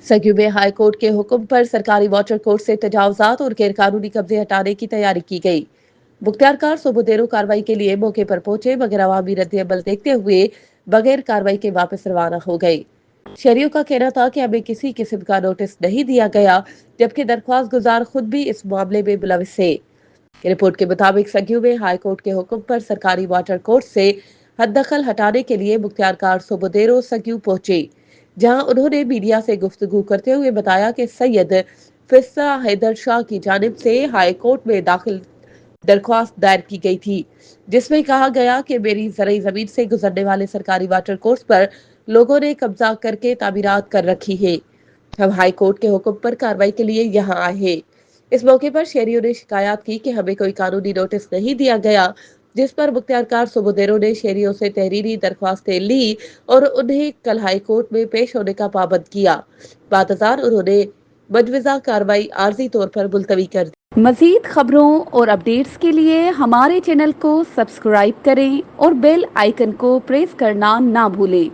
सगी में high court के हुक्म पर सरकारी वाटर कोर्स से तजावजात और गैर कानूनी कब्जे हटाने की तैयारी की गई। मुख्तियारकार सुबुदेरो कार्रवाई के लिए मौके पर पहुंचे मगर अवामी रद्द-ए-अमल देखते हुए बगैर कार्रवाई के वापस रवाना हो गए। शहरियों का कहना था कि हमें किसी किस्म का नोटिस नहीं दिया गया, जबकि दरख्वास्त गुजार खुद भी इस मामले में मुलविस है। रिपोर्ट के मुताबिक सगियों में हाई कोर्ट के हुक्म पर सरकारी वाटर कोर्स से हद-दखल हटाने के लिए मुख्तियारकार सुबुदेरो सगियों पहुंचे, जहां उन्होंने मीडिया से गुफ्तगू करते हुए बताया कि सैयद फिस्सा हैदर शाह की जानिब से हाई कोर्ट में दाखिल दरख्वास्त दायर की गई थी, जिसमें कहा गया कि मेरी ज़रई ज़मीन से गुजरने वाले सरकारी वाटर कोर्स पर लोगों ने कब्जा करके तामीरात कर रखी है। हम हाई कोर्ट के हुक्म पर कार्रवाई के लिए यहाँ आए हैं। इस मौके पर शहरियों ने शिकायत की कि हमें कोई कानूनी नोटिस नहीं दिया गया, जिस पर मुख्तियारकार सुबुदेरो ने शहरियों से तहरीरी दरख्वास्तें ली और उन्हें कल हाई कोर्ट में पेश होने का पाबंद किया। बादजार उन्होंने मजवज़ा कार्रवाई आर्जी तौर पर मुलतवी कर दी। मज़ीद खबरों और अपडेट्स के लिए हमारे चैनल को सब्सक्राइब करें और बेल आइकन को प्रेस करना ना भूलें।